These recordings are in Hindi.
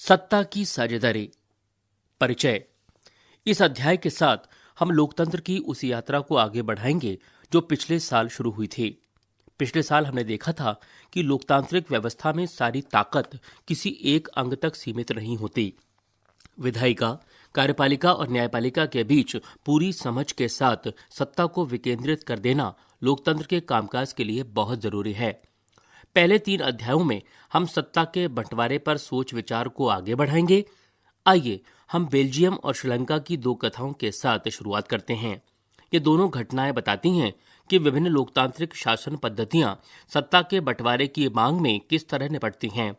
सत्ता की साझेदारी। परिचय। इस अध्याय के साथ हम लोकतंत्र की उस यात्रा को आगे बढ़ाएंगे जो पिछले साल शुरू हुई थी। पिछले साल हमने देखा था कि लोकतांत्रिक व्यवस्था में सारी ताकत किसी एक अंग तक सीमित नहीं होती। विधायिका, कार्यपालिका और न्यायपालिका के बीच पूरी समझ के साथ सत्ता को विकेंद्रित कर देना लोकतंत्र के कामकाज के लिए बहुत जरूरी है। पहले 3 अध्यायों में हम सत्ता के बंटवारे पर सोच विचार को आगे बढ़ाएंगे। आइए हम बेल्जियम और श्रीलंका की 2 कथाओं के साथ शुरुआत करते हैं। ये दोनों घटनाएं बताती हैं कि विभिन्न लोकतांत्रिक शासन पद्धतियां सत्ता के बंटवारे की मांग में किस तरह निपटती हैं।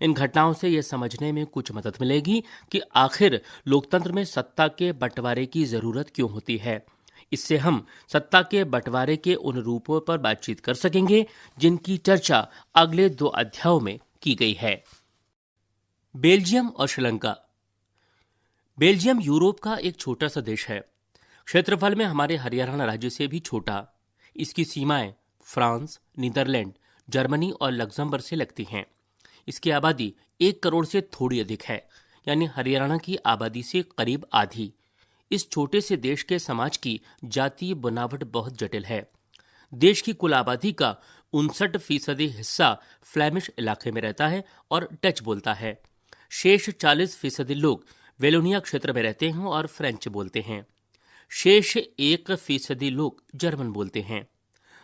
इन घटनाओं से यह समझने में कुछ मदद मिलेगी कि आखिर लोकतंत्र में सत्ता के बंटवारे की जरूरत क्यों होती है। इससे हम सत्ता के बंटवारे के उन रूपों पर बातचीत कर सकेंगे जिनकी चर्चा अगले 2 अध्यायों में की गई है। बेल्जियम और श्रीलंका। बेल्जियम यूरोप का एक छोटा सा देश है। क्षेत्रफल में हमारे हरियाणा राज्य से भी छोटा। इसकी सीमाएं फ्रांस, नीदरलैंड, जर्मनी और लग्जमबर्ग से लगती हैं। इसकी आबादी 1 करोड़ से थोड़ी अधिक है, यानी हरियाणा की आबादी से करीब आधी। इस छोटे से देश के समाज की जातीय बनावट बहुत जटिल है। देश की कुल आबादी का 59% हिस्सा फ्लैमिश इलाके में रहता है और डच बोलता है। शेष 40% लोग वेलोनिया क्षेत्र में रहते हैं और फ्रेंच बोलते हैं। शेष 1% लोग जर्मन बोलते हैं।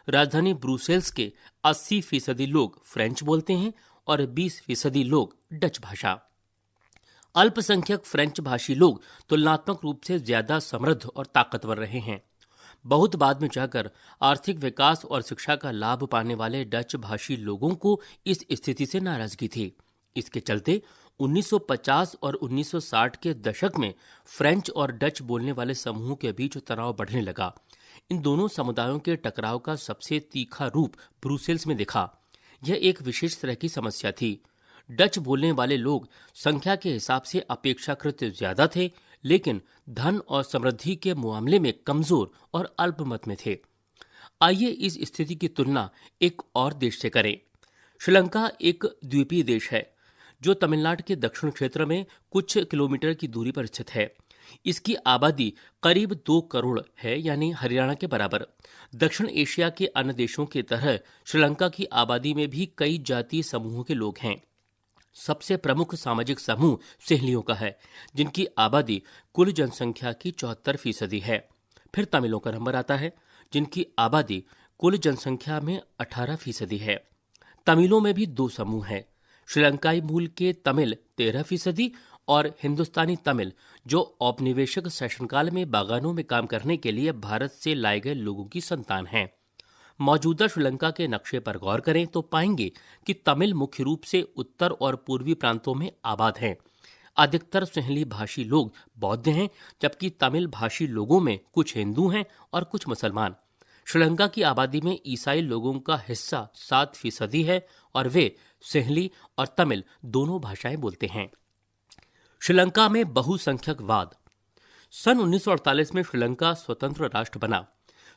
राजधानी ब्रुसेल्स के 80% लोग फ्रेंच बोलते हैं और 20% लोग डच भाषा। अल्पसंख्यक फ्रेंच भाषी लोग तुलनात्मक रूप से ज्यादा समृद्ध और ताकतवर रहे हैं। बहुत बाद में जाकर आर्थिक विकास और शिक्षा का लाभ पाने वाले डच भाषी लोगों को इस स्थिति से नाराजगी थी। इसके चलते 1950 और 1960 के दशक में फ्रेंच और डच बोलने वाले समूहों के बीच तनाव बढ़ने लगा। इन दोनों समुदायों के टकराव का सबसे तीखा रूप ब्रुसेल्स में दिखा। यह एक विशेष तरह की समस्या थी। डच बोलने वाले लोग संख्या के हिसाब से अपेक्षाकृत ज्यादा थे, लेकिन धन और समृद्धि के मामले में कमजोर और अल्पमत में थे। आइए इस स्थिति की तुलना एक और देश से करें। श्रीलंका एक द्वीपीय देश है जो तमिलनाडु के दक्षिण क्षेत्र में कुछ किलोमीटर की दूरी पर स्थित है। इसकी आबादी करीब 2 करोड़ है, यानी हरियाणा के बराबर। दक्षिण एशिया के अन्य देशों की तरह श्रीलंका की आबादी में भी कई जातीय समूहों के लोग हैं। सबसे प्रमुख सामाजिक समूह सिंहलियों का है, जिनकी आबादी कुल जनसंख्या की 74% है। फिर तमिलों का नंबर आता है, जिनकी आबादी कुल जनसंख्या में 18% है। तमिलों में भी 2 समूह हैं। श्रीलंकाई मूल के तमिल 13% और हिंदुस्तानी तमिल, जो औपनिवेशिक शासनकाल में बागानों में काम करने के लिए भारत से लाए गए लोगों की संतान हैं। मौजूदा श्रीलंका के नक्शे पर गौर करें तो पाएंगे कि तमिल मुख्य रूप से उत्तर और पूर्वी प्रांतों में आबाद हैं। अधिकतर सिंहली भाषी लोग बौद्ध हैं, जबकि तमिल भाषी लोगों में कुछ हिंदू हैं और कुछ मुसलमान। श्रीलंका की आबादी में ईसाई लोगों का हिस्सा 7% है और वे सिंहली और तमिल दोनों भाषाएं बोलते हैं। श्रीलंका में बहुसंख्यकवाद। सन 1948 में श्रीलंका स्वतंत्र राष्ट्र बना।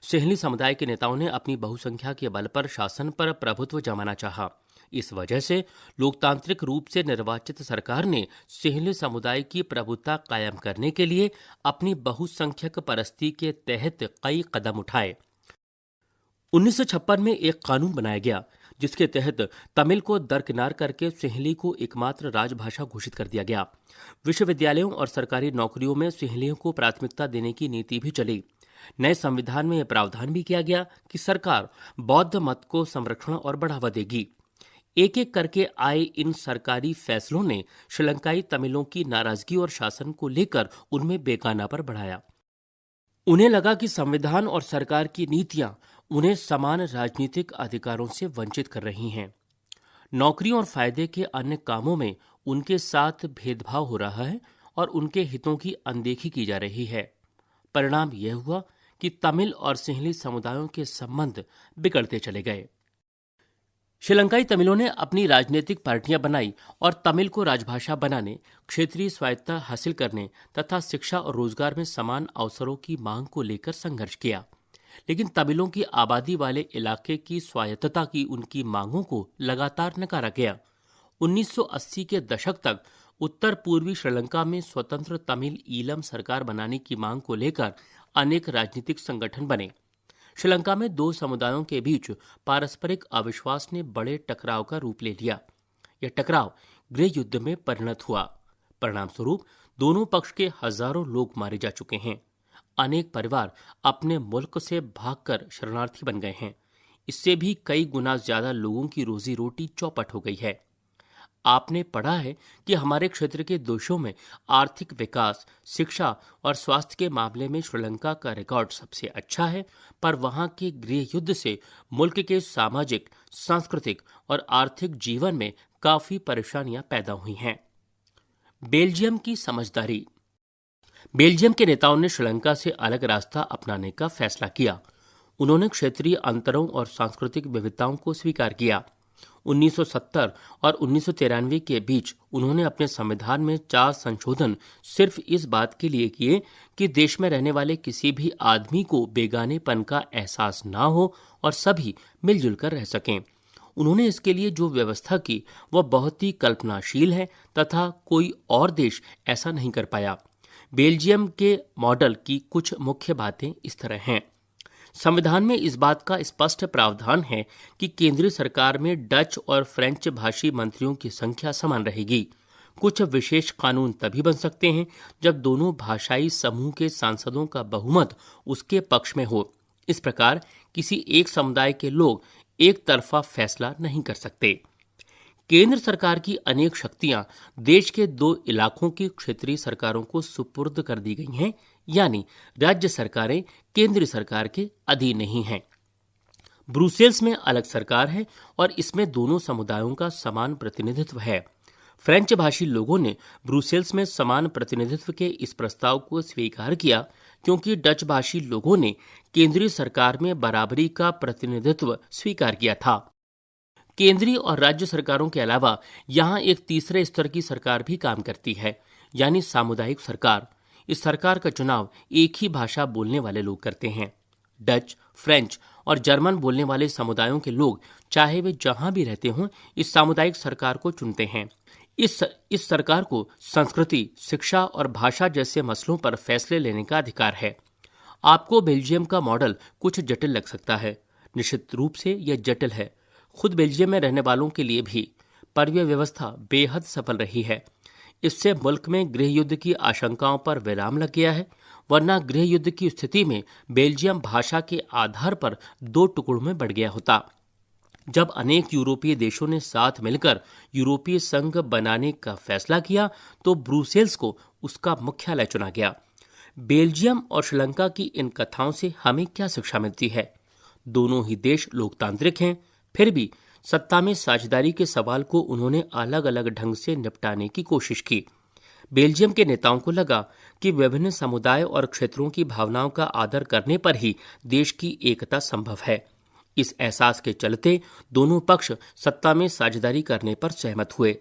सिंहली समुदाय के नेताओं ने अपनी बहुसंख्या के बल पर शासन पर प्रभुत्व जमाना चाहा। इस वजह से लोकतांत्रिक रूप से निर्वाचित सरकार ने सिंहली समुदाय की प्रभुत्व कायम करने के लिए अपनी बहुसंख्यक परस्ती के तहत कई कदम उठाए। 1956 में एक कानून बनाया गया, जिसके तहत तमिल को दरकिनार करके सिंहली को एकमात्र राजभाषा घोषित कर दिया गया। विश्वविद्यालयों और सरकारी नौकरियों में सिंहलियों को प्राथमिकता देने की नीति भी चली। नए संविधान में यह प्रावधान भी किया गया कि सरकार बौद्ध मत को संरक्षण और बढ़ावा देगी। एक एक करके आए इन सरकारी फैसलों ने श्रीलंकाई तमिलों की नाराजगी और शासन को लेकर उनमें बेगाना पर बढ़ाया। उन्हें लगा कि संविधान और सरकार की नीतियां उन्हें समान राजनीतिक अधिकारों से वंचित कर रही हैं। नौकरियों और फायदे के अन्य कामों में उनके साथ भेदभाव हो रहा है और उनके हितों की अनदेखी की जा रही है। परिणाम यह हुआ कि तमिल और सिंहली समुदायों के संबंध बिगड़ते चले गए। श्रीलंकाई तमिलों ने अपनी राजनीतिक पार्टियां बनाई और तमिल को राजभाषा बनाने, क्षेत्रीय स्वायत्तता हासिल करने तथा शिक्षा और रोजगार में समान अवसरों की मांग को लेकर संघर्ष किया। लेकिन तमिलों की आबादी वाले इलाके की स्वायत्तता की उनकी मांगों को लगातार नकारा गया। 1980 के दशक तक उत्तर पूर्वी श्रीलंका में स्वतंत्र तमिल ईलम सरकार बनाने की मांग को लेकर अनेक राजनीतिक संगठन बने। श्रीलंका में दो समुदायों के बीच पारस्परिक अविश्वास ने बड़े टकराव का रूप ले लिया। यह टकराव गृह युद्ध में परिणत हुआ। परिणाम स्वरूप दोनों पक्ष के हजारों लोग मारे जा चुके हैं। अनेक परिवार अपने मुल्क से भागकर शरणार्थी बन गए हैं। इससे भी कई गुना ज्यादा लोगों की रोजी रोटी चौपट हो गई है। आपने पढ़ा है कि हमारे क्षेत्र के देशों में आर्थिक विकास, शिक्षा और स्वास्थ्य के मामले में श्रीलंका का रिकॉर्ड सबसे अच्छा है, पर वहां के गृह युद्ध से मुल्क के सामाजिक, सांस्कृतिक और आर्थिक जीवन में काफी परेशानियां पैदा हुई हैं। बेल्जियम की समझदारी। बेल्जियम के नेताओं ने श्रीलंका से अलग रास्ता अपनाने का फैसला किया। उन्होंने क्षेत्रीय अंतरों और सांस्कृतिक विविधताओं को स्वीकार किया। 1970 और 1993 के बीच उन्होंने अपने संविधान में 4 संशोधन सिर्फ इस बात के लिए किए कि देश में रहने वाले किसी भी आदमी को बेगानेपन का एहसास ना हो और सभी मिलजुल कर रह सकें। उन्होंने इसके लिए जो व्यवस्था की वह बहुत ही कल्पनाशील है तथा कोई और देश ऐसा नहीं कर पाया। बेल्जियम के मॉडल की कुछ मुख्य बातें इस तरह हैं। संविधान में इस बात का स्पष्ट प्रावधान है कि केंद्रीय सरकार में डच और फ्रेंच भाषी मंत्रियों की संख्या समान रहेगी। कुछ विशेष कानून तभी बन सकते हैं जब दोनों भाषाई समूह के सांसदों का बहुमत उसके पक्ष में हो। इस प्रकार किसी एक समुदाय के लोग एक तरफा फैसला नहीं कर सकते। केंद्र सरकार की अनेक शक्तियां देश के 2 इलाकों की क्षेत्रीय सरकारों को सुपुर्द कर दी गई हैं, यानी राज्य सरकारें केंद्रीय सरकार के अधीन नहीं हैं। ब्रुसेल्स में अलग सरकार है और इसमें दोनों समुदायों का समान प्रतिनिधित्व है। फ्रेंच भाषी लोगों ने ब्रुसेल्स में समान प्रतिनिधित्व के इस प्रस्ताव को स्वीकार किया क्योंकि डच भाषी लोगों ने केंद्रीय सरकार में बराबरी का प्रतिनिधित्व स्वीकार किया था। केंद्रीय और राज्य सरकारों के अलावा यहाँ एक तीसरे स्तर की सरकार भी काम करती है, यानी सामुदायिक सरकार। इस सरकार का चुनाव एक ही भाषा बोलने वाले लोग करते हैं। डच, फ्रेंच और जर्मन बोलने वाले समुदायों के लोग चाहे वे जहां भी रहते हों इस सामुदायिक सरकार को चुनते हैं। इस सरकार को संस्कृति, शिक्षा और भाषा जैसे मसलों पर फैसले लेने का अधिकार है। आपको बेल्जियम का मॉडल कुछ जटिल लग सकता है। निश्चित रूप से यह जटिल है, खुद बेल्जियम में रहने वालों के लिए भी, पर यह व्यवस्था बेहद सफल रही है। इससे मुल्क में गृह युद्ध की आशंकाओं पर विराम लग गया है, वरना गृह युद्ध की स्थिति में बेल्जियम भाषा के आधार पर 2 टुकड़ों में बढ़ गया होता। जब अनेक यूरोपीय देशों ने साथ मिलकर यूरोपीय संघ बनाने का फैसला किया तो ब्रुसेल्स को उसका मुख्यालय चुना गया। बेल्जियम और श्रीलंका की इन कथाओं से हमें क्या शिक्षा मिलती है? दोनों ही देश लोकतांत्रिक हैं, फिर भी सत्ता में साझेदारी के सवाल को उन्होंने अलग अलग ढंग से निपटाने की कोशिश की। बेल्जियम के नेताओं को लगा कि विभिन्न समुदाय और क्षेत्रों की भावनाओं का आदर करने पर ही देश की एकता संभव है। इस एहसास के चलते दोनों पक्ष सत्ता में साझेदारी करने पर सहमत हुए।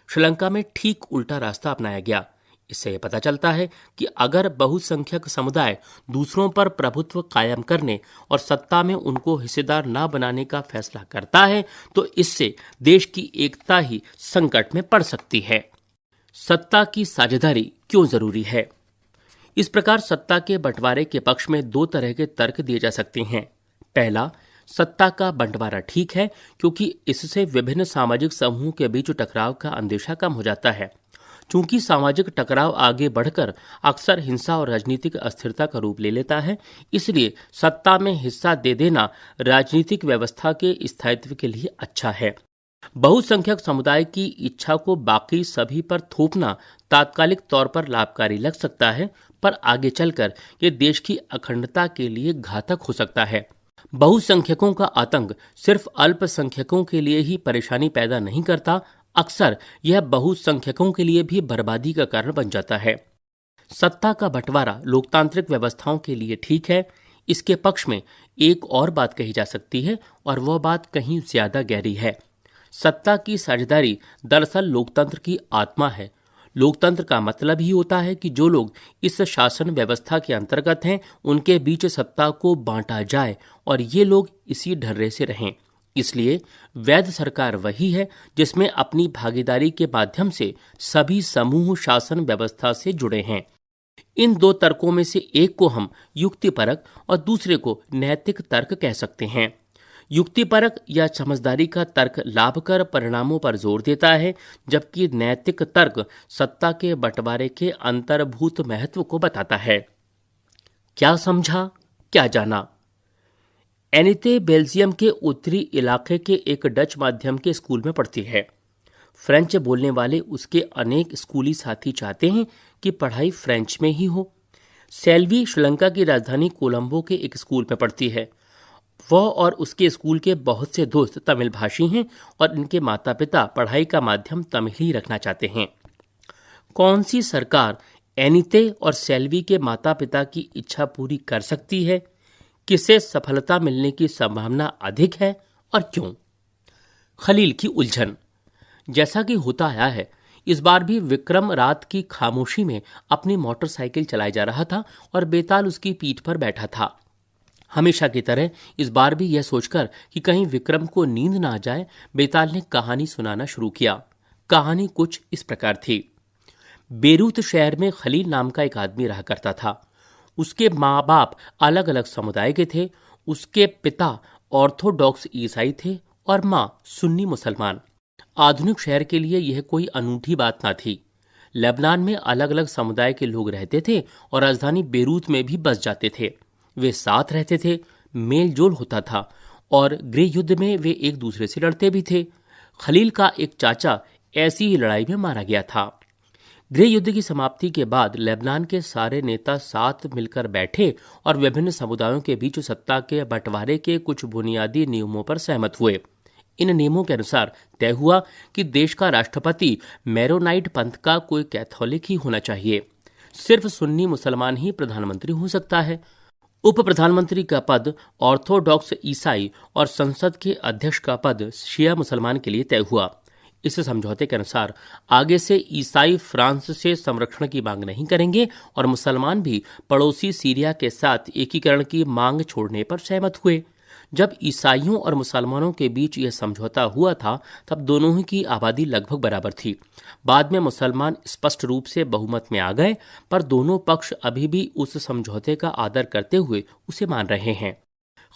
श्रीलंका में ठीक उल्टा रास्ता अपनाया गया। इससे यह पता चलता है कि अगर बहुसंख्यक समुदाय दूसरों पर प्रभुत्व कायम करने और सत्ता में उनको हिस्सेदार न बनाने का फैसला करता है तो इससे देश की एकता ही संकट में पड़ सकती है। सत्ता की साझेदारी क्यों जरूरी है? इस प्रकार सत्ता के बंटवारे के पक्ष में 2 तरह के तर्क दिए जा सकते हैं। पहला, सत्ता का बंटवारा ठीक है क्योंकि इससे विभिन्न सामाजिक समूहों के बीच टकराव का अंदेशा कम हो जाता है। चूंकि सामाजिक टकराव आगे बढ़कर अक्सर हिंसा और राजनीतिक अस्थिरता का रूप ले लेता है, इसलिए सत्ता में हिस्सा दे देना राजनीतिक व्यवस्था के स्थायित्व के लिए अच्छा है। बहुसंख्यक समुदाय की इच्छा को बाकी सभी पर थोपना तात्कालिक तौर पर लाभकारी लग सकता है, पर आगे चलकर ये देश की अखंडता के लिए घातक हो सकता है। बहुसंख्यकों का आतंक सिर्फ अल्पसंख्यकों के लिए ही परेशानी पैदा नहीं करता, अक्सर यह बहुसंख्यकों के लिए भी बर्बादी का कारण बन जाता है। सत्ता का बंटवारा लोकतांत्रिक व्यवस्थाओं के लिए ठीक है। इसके पक्ष में एक और बात कही जा सकती है और वह बात कहीं ज्यादा गहरी है। सत्ता की साझेदारी दरअसल लोकतंत्र की आत्मा है। लोकतंत्र का मतलब ही होता है कि जो लोग इस शासन व्यवस्था के अंतर्गत हैं उनके बीच सत्ता को बांटा जाए और ये लोग इसी ढर्रे से रहें। इसलिए वैध सरकार वही है जिसमें अपनी भागीदारी के माध्यम से सभी समूह शासन व्यवस्था से जुड़े हैं। इन दो तर्कों में से एक को हम युक्तिपरक और दूसरे को नैतिक तर्क कह सकते हैं। युक्तिपरक या समझदारी का तर्क लाभकर परिणामों पर जोर देता है, जबकि नैतिक तर्क सत्ता के बंटवारे के अंतर्भूत महत्व को बताता है। क्या समझा, क्या जाना। एनिते बेल्जियम के उत्तरी इलाके के एक डच माध्यम के स्कूल में पढ़ती है। फ्रेंच बोलने वाले उसके अनेक स्कूली साथी चाहते हैं कि पढ़ाई फ्रेंच में ही हो। सेल्वी श्रीलंका की राजधानी कोलंबो के एक स्कूल में पढ़ती है। वह और उसके स्कूल के बहुत से दोस्त तमिल भाषी हैं और इनके माता पिता पढ़ाई का माध्यम तमिल ही रखना चाहते हैं। कौन सी सरकार एनिते और सेल्वी के माता पिता की इच्छा पूरी कर सकती है? किसे सफलता मिलने की संभावना अधिक है और क्यों? खलील की उलझन। जैसा कि होता आया है, इस बार भी विक्रम रात की खामोशी में अपनी मोटरसाइकिल चलाए जा रहा था और बेताल उसकी पीठ पर बैठा था। हमेशा की तरह इस बार भी यह सोचकर कि कहीं विक्रम को नींद ना आ जाए, बेताल ने कहानी सुनाना शुरू किया। कहानी कुछ इस प्रकार थी। बेरूत शहर में खलील नाम का एक आदमी रहा करता था। उसके माँ बाप अलग अलग समुदाय के थे। उसके पिता ऑर्थोडॉक्स ईसाई थे और माँ सुन्नी मुसलमान। आधुनिक शहर के लिए यह कोई अनूठी बात ना थी। लेबनान में अलग अलग समुदाय के लोग रहते थे और राजधानी बेरूत में भी बस जाते थे। वे साथ रहते थे, मेल जोल होता था और गृह युद्ध में वे एक दूसरे से लड़ते भी थे। खलील का एक चाचा ऐसी ही लड़ाई में मारा गया था। गृह युद्ध की समाप्ति के बाद लेबनान के सारे नेता साथ मिलकर बैठे और विभिन्न समुदायों के बीच सत्ता के बंटवारे के कुछ बुनियादी नियमों पर सहमत हुए। इन नियमों के अनुसार तय हुआ कि देश का राष्ट्रपति मैरोनाइट पंथ का कोई कैथोलिक ही होना चाहिए। सिर्फ सुन्नी मुसलमान ही प्रधानमंत्री हो सकता है। उप प्रधानमंत्री का पद ऑर्थोडॉक्स ईसाई और संसद के अध्यक्ष का पद शिया मुसलमान के लिए तय हुआ। इस समझौते के अनुसार आगे से ईसाई फ्रांस से संरक्षण की मांग नहीं करेंगे और मुसलमान भी पड़ोसी सीरिया के साथ एकीकरण की मांग छोड़ने पर सहमत हुए। जब ईसाइयों और मुसलमानों के बीच यह समझौता हुआ था, तब दोनों ही की आबादी लगभग बराबर थी। बाद में मुसलमान स्पष्ट रूप से बहुमत में आ गए, पर दोनों पक्ष अभी भी उस समझौते का आदर करते हुए उसे मान रहे हैं।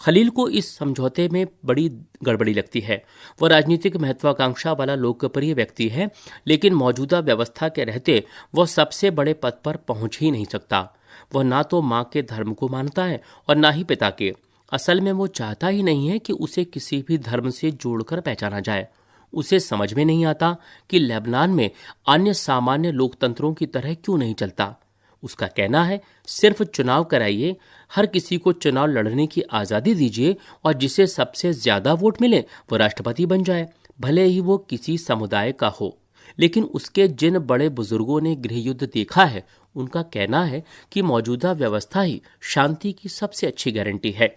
खलील को इस समझौते में बड़ी गड़बड़ी लगती है। वह राजनीतिक महत्वाकांक्षा वाला लोकप्रिय व्यक्ति है, लेकिन मौजूदा व्यवस्था के रहते वह सबसे बड़े पद पर पहुंच ही नहीं सकता। वह ना तो मां के धर्म को मानता है और ना ही पिता के। असल में वो चाहता ही नहीं है कि उसे किसी भी धर्म से जोड़कर पहचाना जाए। उसे समझ में नहीं आता कि लेबनान में अन्य सामान्य लोकतंत्रों की तरह क्यों नहीं चलता। उसका कहना है, सिर्फ चुनाव कराइए, हर किसी को चुनाव लड़ने की आज़ादी दीजिए और जिसे सबसे ज्यादा वोट मिले वो राष्ट्रपति बन जाए, भले ही वो किसी समुदाय का हो। लेकिन उसके जिन बड़े बुजुर्गों ने गृह युद्ध देखा है, उनका कहना है कि मौजूदा व्यवस्था ही शांति की सबसे अच्छी गारंटी है।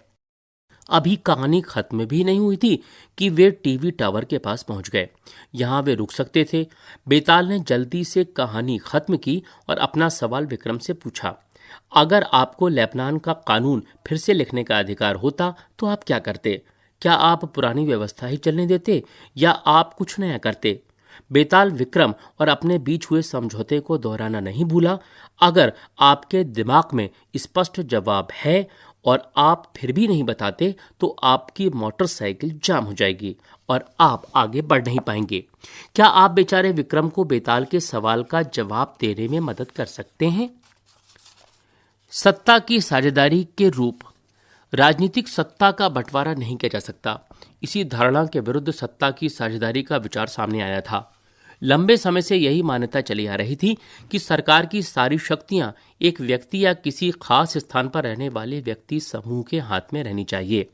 अभी कहानी खत्म भी नहीं हुई थी कि वे टीवी टावर के पास पहुंच गए। यहां वे रुक सकते थे। बेताल ने जल्दी से कहानी खत्म की और अपना सवाल विक्रम से पूछा, अगर आपको लेबनान का कानून फिर से लिखने का अधिकार होता तो आप क्या करते? क्या आप पुरानी व्यवस्था ही चलने देते या आप कुछ नया करते? बेताल विक्रम और अपने बीच हुए समझौते को दोहराना नहीं भूला। अगर आपके दिमाग में स्पष्ट जवाब है और आप फिर भी नहीं बताते तो आपकी मोटरसाइकिल जाम हो जाएगी और आप आगे बढ़ नहीं पाएंगे। क्या आप बेचारे विक्रम को बेताल के सवाल का जवाब देने में मदद कर सकते हैं? सत्ता की साझेदारी के रूप। राजनीतिक सत्ता का बंटवारा नहीं किया जा सकता। इसी धारणा के विरुद्ध सत्ता की साझेदारी का विचार सामने आया था। लंबे समय से यही मान्यता चली आ रही थी कि सरकार की सारी शक्तियां एक व्यक्ति या किसी खास स्थान पर रहने वाले व्यक्ति समूह के हाथ में रहनी चाहिए।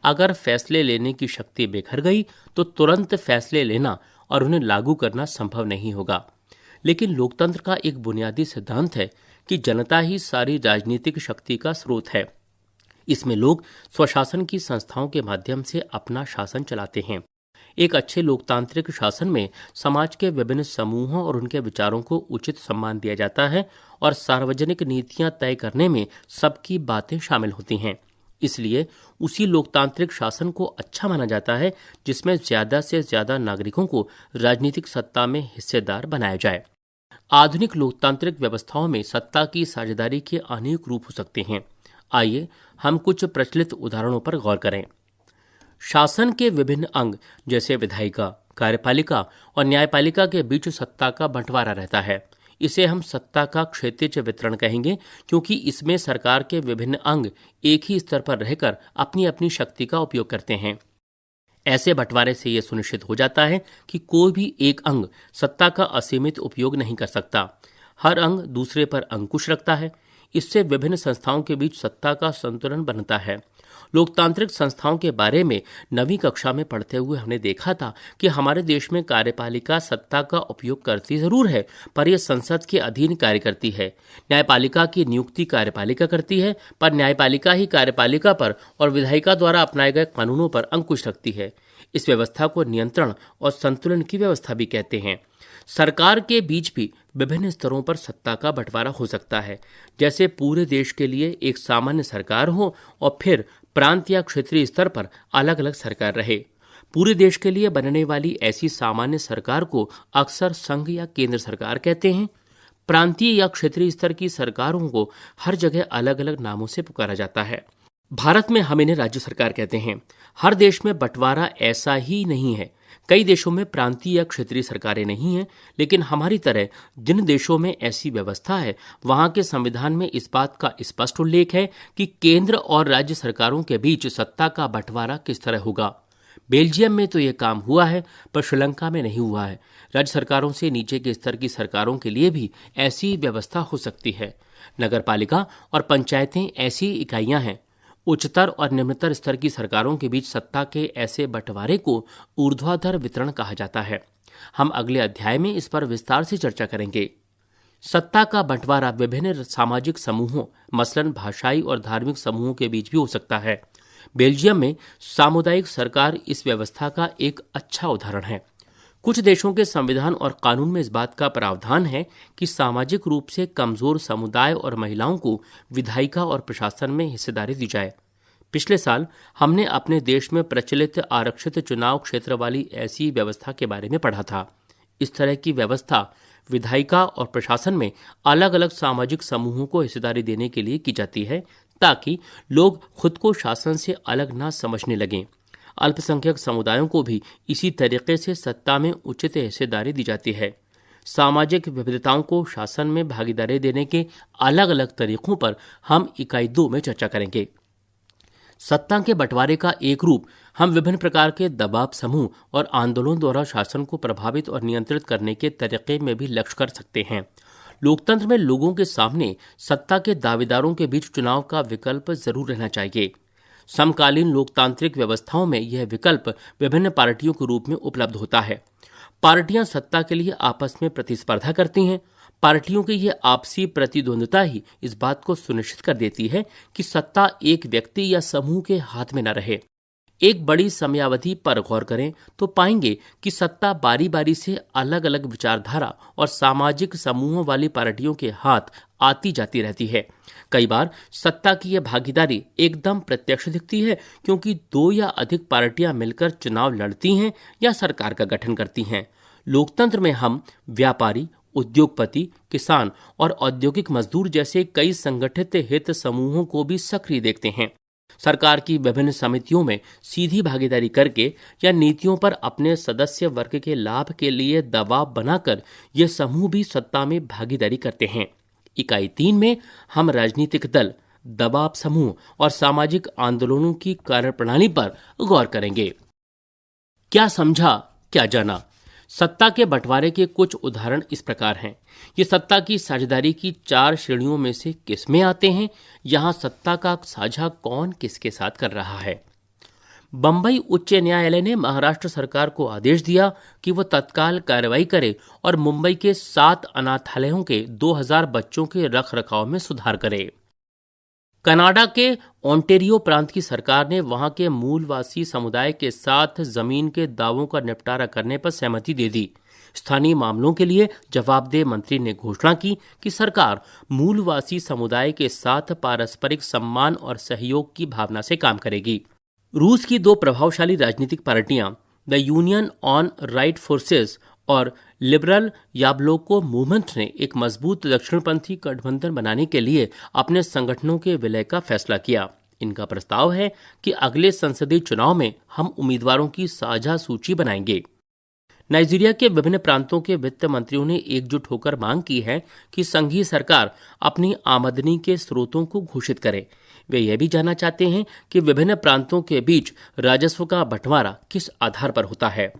अगर फैसले लेने की शक्ति बिखर गई तो तुरंत फैसले लेना और उन्हें लागू करना संभव नहीं होगा। लेकिन लोकतंत्र का एक बुनियादी सिद्धांत है कि जनता ही सारी राजनीतिक शक्ति का स्रोत है। इसमें लोग स्वशासन की संस्थाओं के माध्यम से अपना शासन चलाते हैं। एक अच्छे लोकतांत्रिक शासन में समाज के विभिन्न समूहों और उनके विचारों को उचित सम्मान दिया जाता है और सार्वजनिक नीतियां तय करने में सबकी बातें शामिल होती हैं। इसलिए उसी लोकतांत्रिक शासन को अच्छा माना जाता है जिसमें ज्यादा से ज्यादा नागरिकों को राजनीतिक सत्ता में हिस्सेदार बनाया जाए। आधुनिक लोकतांत्रिक व्यवस्थाओं में सत्ता की साझेदारी के अनेक रूप हो सकते हैं। आइए हम कुछ प्रचलित उदाहरणों पर गौर करें। शासन के विभिन्न अंग जैसे विधायिका, कार्यपालिका और न्यायपालिका के बीच सत्ता का बंटवारा रहता है। इसे हम सत्ता का क्षैतिज वितरण कहेंगे, क्योंकि इसमें सरकार के विभिन्न अंग एक ही स्तर पर रहकर अपनी अपनी शक्ति का उपयोग करते हैं। ऐसे बंटवारे से यह सुनिश्चित हो जाता है कि कोई भी एक अंग सत्ता का असीमित उपयोग नहीं कर सकता। हर अंग दूसरे पर अंकुश रखता है। इससे विभिन्न संस्थाओं के बीच सत्ता का संतुलन बनता है। लोकतांत्रिक संस्थाओं के बारे में नवीं कक्षा में पढ़ते हुए हमने देखा था कि हमारे देश में कार्यपालिका सत्ता का उपयोग करती जरूर है, पर यह संसद के अधीन कार्य करती है। न्यायपालिका की नियुक्ति कार्यपालिका करती है, पर न्यायपालिका ही कार्यपालिका पर और विधायिका द्वारा अपनाए गए कानूनों पर अंकुश रखती है। इस व्यवस्था को नियंत्रण और संतुलन की व्यवस्था भी कहते हैं। सरकार के बीच भी विभिन्न स्तरों पर सत्ता का बंटवारा हो सकता है, जैसे पूरे देश के लिए एक सामान्य सरकार हो और फिर प्रांत या क्षेत्रीय स्तर पर अलग अलग सरकार रहे। पूरे देश के लिए बनने वाली ऐसी सामान्य सरकार को अक्सर संघ या केंद्र सरकार कहते हैं। प्रांतीय या क्षेत्रीय स्तर की सरकारों को हर जगह अलग अलग नामों से पुकारा जाता है। भारत में हम इन्हें राज्य सरकार कहते हैं। हर देश में बंटवारा ऐसा ही नहीं है। कई देशों में प्रांतीय या क्षेत्रीय सरकारें नहीं हैं, लेकिन हमारी तरह जिन देशों में ऐसी व्यवस्था है, वहां के संविधान में इस बात का स्पष्ट उल्लेख है कि केंद्र और राज्य सरकारों के बीच सत्ता का बंटवारा किस तरह होगा। बेल्जियम में तो यह काम हुआ है, पर श्रीलंका में नहीं हुआ है। राज्य सरकारों से नीचे के स्तर की सरकारों के लिए भी ऐसी व्यवस्था हो सकती है। नगरपालिका और पंचायतें ऐसी इकाइयां हैं। उच्चतर और निम्नतर स्तर की सरकारों के बीच सत्ता के ऐसे बंटवारे को ऊर्ध्वाधर वितरण कहा जाता है। हम अगले अध्याय में इस पर विस्तार से चर्चा करेंगे। सत्ता का बंटवारा विभिन्न सामाजिक समूहों, मसलन भाषाई और धार्मिक समूहों के बीच भी हो सकता है। बेल्जियम में सामुदायिक सरकार इस व्यवस्था का एक अच्छा उदाहरण है। कुछ देशों के संविधान और कानून में इस बात का प्रावधान है कि सामाजिक रूप से कमजोर समुदाय और महिलाओं को विधायिका और प्रशासन में हिस्सेदारी दी जाए। पिछले साल हमने अपने देश में प्रचलित आरक्षित चुनाव क्षेत्र वाली ऐसी व्यवस्था के बारे में पढ़ा था। इस तरह की व्यवस्था विधायिका और प्रशासन में अलग अलग सामाजिक समूहों को हिस्सेदारी देने के लिए की जाती है, ताकि लोग खुद को शासन से अलग न समझने लगें। अल्पसंख्यक समुदायों को भी इसी तरीके से सत्ता में उचित हिस्सेदारी दी जाती है। सामाजिक विविधताओं को शासन में भागीदारी देने के अलग अलग तरीकों पर हम इकाई 2 में चर्चा करेंगे। सत्ता के बंटवारे का एक रूप हम विभिन्न प्रकार के दबाव समूह और आंदोलन द्वारा शासन को प्रभावित और नियंत्रित करने के तरीके में भी लक्ष्य कर सकते हैं। लोकतंत्र में लोगों के सामने सत्ता के दावेदारों के बीच चुनाव का विकल्प जरूर रहना चाहिए। समकालीन लोकतांत्रिक व्यवस्थाओं में यह विकल्प विभिन्न पार्टियों के रूप में उपलब्ध होता है। पार्टियां सत्ता के लिए आपस में प्रतिस्पर्धा करती हैं। पार्टियों की यह आपसी प्रतिद्वंद्विता ही इस बात को सुनिश्चित कर देती है कि सत्ता एक व्यक्ति या समूह के हाथ में न रहे। एक बड़ी समयावधि पर गौर करें तो पाएंगे कि सत्ता बारी बारी से अलग अलग विचारधारा और सामाजिक समूहों वाली पार्टियों के हाथ आती जाती रहती है। कई बार सत्ता की यह भागीदारी एकदम प्रत्यक्ष दिखती है, क्योंकि 2 या अधिक पार्टियां मिलकर चुनाव लड़ती हैं या सरकार का गठन करती हैं। लोकतंत्र में हम व्यापारी, उद्योगपति, किसान और औद्योगिक मजदूर जैसे कई संगठित हित समूहों को भी सक्रिय देखते हैं। सरकार की विभिन्न समितियों में सीधी भागीदारी करके या नीतियों पर अपने सदस्य वर्ग के लाभ के लिए दबाव बनाकर ये समूह भी सत्ता में भागीदारी करते हैं। इकाई 3 में हम राजनीतिक दल, दबाव समूह और सामाजिक आंदोलनों की कार्यप्रणाली पर गौर करेंगे। क्या समझा, क्या जाना। सत्ता के बंटवारे के कुछ उदाहरण इस प्रकार हैं। ये सत्ता की साझेदारी की 4 श्रेणियों में से किसमें आते हैं? यहाँ सत्ता का साझा कौन किसके साथ कर रहा है? बंबई उच्च न्यायालय ने महाराष्ट्र सरकार को आदेश दिया कि वह तत्काल कार्रवाई करे और मुंबई के 7 अनाथालयों के 2000 बच्चों के रखरखाव में सुधार करे। कनाडा के ओंटेरियो प्रांत की सरकार ने वहां के मूलवासी समुदाय के साथ जमीन के दावों का निपटारा करने पर सहमति दे दी। स्थानीय मामलों के लिए जवाबदेह मंत्री ने घोषणा की कि सरकार मूलवासी समुदाय के साथ पारस्परिक सम्मान और सहयोग की भावना से काम करेगी। रूस की दो प्रभावशाली राजनीतिक पार्टियां the union on right forces और लिबरल याब्लोको मूवमेंट ने एक मजबूत दक्षिणपंथी गठबंधन बनाने के लिए अपने संगठनों के विलय का फैसला किया। इनका प्रस्ताव है कि अगले संसदीय चुनाव में हम उम्मीदवारों की साझा सूची बनाएंगे। नाइजीरिया के विभिन्न प्रांतों के वित्त मंत्रियों ने एकजुट होकर मांग की है कि संघीय सरकार अपनी आमदनी के स्रोतों को घोषित करे। वे यह भी जानना चाहते हैं कि विभिन्न प्रांतों के बीच राजस्व का बंटवारा किस आधार पर होता है।